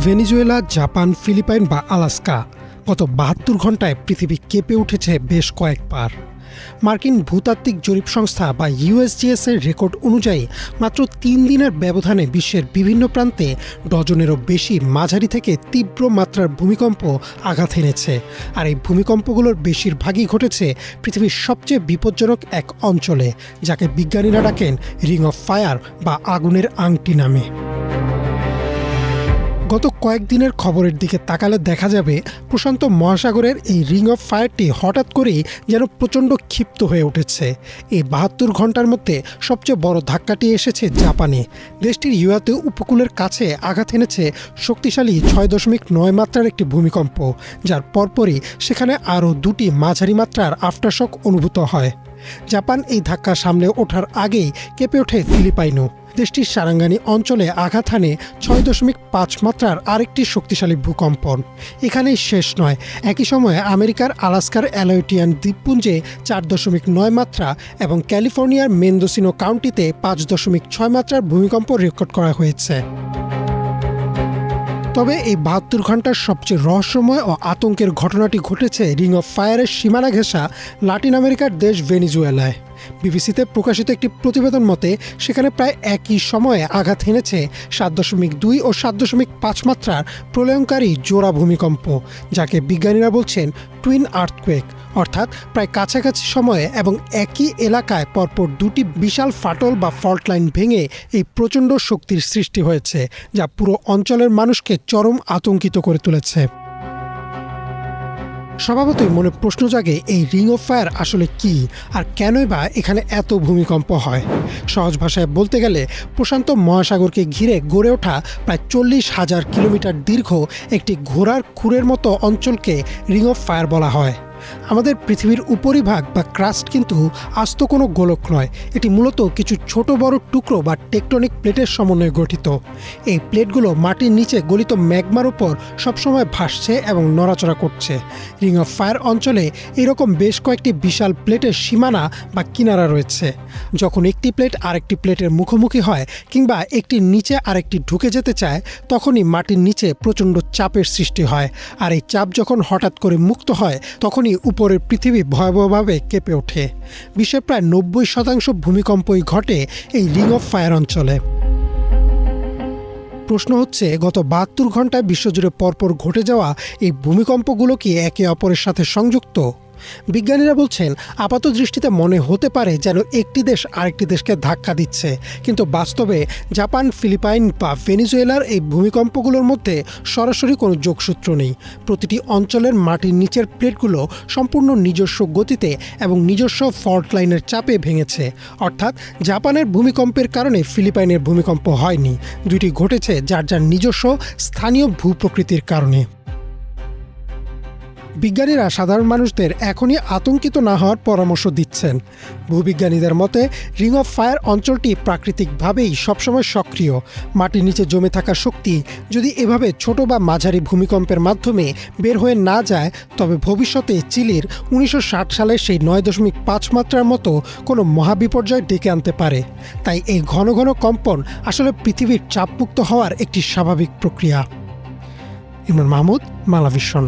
Venezuela, Japan, Philippine বা Alaska গত ৭২ ঘন্টায় পৃথিবী কেঁপে উঠেছে বেশ কয়েকবার। মার্কিন ভূতাত্ত্বিক জরিপ সংস্থা বা ইউএসজিএস এর রেকর্ড অনুযায়ী মাত্র ৩ দিনের ব্যবধানে বিশ্বের বিভিন্ন প্রান্তে ডজনেরও বেশি মাঝারি থেকে তীব্র মাত্রার ভূমিকম্প আঘাত এনেছে। আর এই ভূমিকম্পগুলোর বেশিরভাগই ঘটেছে পৃথিবীর সবচেয়ে বিপজ্জনক এক অঞ্চলে, যাকে বিজ্ঞানীরা ডাকেন রিং অফ ফায়ার বা আগুনের আংটি নামে। গত কয়েকদিনের খবরের দিকে তাকালে দেখা যাবে প্রশান্ত মহাসাগরের এই রিং অফ ফায়ারটি হঠাৎ করেই যেন প্রচণ্ড ক্ষিপ্ত হয়ে উঠেছে। এই ৭২ ঘন্টার মধ্যে সবচেয়ে বড় ধাক্কাটি এসেছে জাপানে। দেশটির ইউয়াতে উপকূলের কাছে আঘাত এনেছে শক্তিশালী ৬.৯ মাত্রার একটি ভূমিকম্প, যার পরপরই সেখানে আরও দুটি মাঝারি মাত্রার আফটারশক অনুভূত হয়। জাপান এই ধাক্কা সামলে ওঠার আগেই কেঁপে ওঠে ফিলিপাইনও। দেশটির সারাঙ্গানি অঞ্চলে আঘাত হানে ৬.৫ মাত্রার আরেকটি শক্তিশালী ভূকম্পন। এখানেই শেষ নয়, একই সময়ে আমেরিকার আলাস্কার অ্যালয়টিয়ান দ্বীপপুঞ্জে ৪.৯ মাত্রা এবং ক্যালিফোর্নিয়ার মেন্দোসিনো কাউন্টিতে ৫.৬ মাত্রার ভূমিকম্প রেকর্ড করা হয়েছে। তবে এই ৭২ ঘন্টার সবচেয়ে রহস্যময় ও আতঙ্কের ঘটনাটি ঘটেছে রিং অফ ফায়ারের সীমানা ঘেঁষা লাতিন আমেরিকার দেশ ভেনেজুয়েলায়। বিবিসিতে প্রকাশিত একটি প্রতিবেদন মতে সেখানে প্রায় একই সময়ে আঘাত হেনেছে ৭.২ ও ৭.৫ মাত্রার প্রলয়ঙ্কারী জোড়া ভূমিকম্প, যাকে বিজ্ঞানীরা বলছেন টুইন আর্থকুয়েক, অর্থাৎ প্রায় কাছাকাছি সময়ে এবং একই এলাকায় পরপর দুটি বিশাল ফাটল বা ফল্ট লাইন ভেঙে এই প্রচণ্ড শক্তির সৃষ্টি হয়েছে, যা পুরো অঞ্চলের মানুষকে চরম আতঙ্কিত করে তুলেছে। স্বভাবতই মনে প্রশ্ন জাগে, এই রিং অফ ফায়ার আসলে কি, আর কেনই বা এখানে এত ভূমিকম্প হয়? সহজ ভাষায় বলতে গেলে প্রশান্ত মহাসাগরকে ঘিরে গড়ে ওঠা প্রায় ৪০,০০০ কিলোমিটার দীর্ঘ একটি ঘোড়ার খুরের মতো অঞ্চলকে রিং অফ ফায়ার বলা হয়। আমাদের পৃথিবীর উপরিভাগ বা ক্রাস্ট কিন্তু আস্ত কোনো গোলক নয়, এটি মূলত কিছু ছোট বড় টুকরো বা টেকটনিক প্লেটের সমন্বয়ে গঠিত। এই প্লেটগুলো মাটির নিচে গলিত ম্যাগমার উপর সবসময় ভাসছে এবং নড়াচড়া করছে। রিং অফ ফায়ার অঞ্চলে এরকম বেশ কয়েকটি বিশাল প্লেটের সীমানা বা কিনারা রয়েছে। যখন একটি প্লেট আরেকটি প্লেটের মুখোমুখি হয় কিংবা একটির নিচে আরেকটি ঢুকে যেতে চায়, তখনই মাটির নিচে প্রচণ্ড চাপের সৃষ্টি হয়। আর এই চাপ যখন হঠাৎ করে মুক্ত হয়, তখনই উপরের পৃথিবী ভয়াবহভাবে কেঁপে ওঠে। বিশ্বের প্রায় ৯০% ভূমিকম্পই ঘটে এই রিং অফ ফায়ার অঞ্চলে। প্রশ্ন হচ্ছে, গত ৭২ ঘন্টায় বিশ্বজুড়ে পরপর ঘটে যাওয়া এই ভূমিকম্পগুলো কি একে অপরের সাথে সংযুক্ত? বিজ্ঞানীরা বলছেন আপাত দৃষ্টিতে মনে হতে পারে যেন একটি দেশ আরেকটি দেশকে ধাক্কা দিচ্ছে, কিন্তু বাস্তবে জাপান, ফিলিপাইন বা ভেনেজুয়েলার এই ভূমিকম্পগুলোর মধ্যে সরাসরি কোনো যোগসূত্র নেই। প্রতিটি অঞ্চলের মাটির নিচের প্লেটগুলো সম্পূর্ণ নিজস্ব গতিতে এবং নিজস্ব ফল্ট লাইনের চাপে ভেঙেছে। অর্থাৎ জাপানের ভূমিকম্পের কারণে ফিলিপাইনের ভূমিকম্প হয়নি, দুইটি ঘটেছে যার যার নিজস্ব স্থানীয় ভূপ্রকৃতির কারণে। বিজ্ঞানীরা সাধারণ মানুষদের এখনই আতঙ্কিত না হওয়ার পরামর্শ দিচ্ছেন। ভূবিজ্ঞানীদের মতে রিং অফ ফায়ার অঞ্চলটি প্রাকৃতিকভাবেই সবসময় সক্রিয়। মাটির নিচে জমে থাকা শক্তি যদি এভাবে ছোট বা মাঝারি ভূমিকম্পের মাধ্যমে বের হয়ে না যায়, তবে ভবিষ্যতে চিলির ১৯৬০ সালের সেই ৯.৫ মাত্রার মতো কোনো মহাবিপর্যয় ডেকে আনতে পারে। তাই এই ঘন ঘন কম্পন আসলে পৃথিবীর চাপমুক্ত হওয়ার একটি স্বাভাবিক প্রক্রিয়া। ইমরান মাহমুদ, মালাভিশন।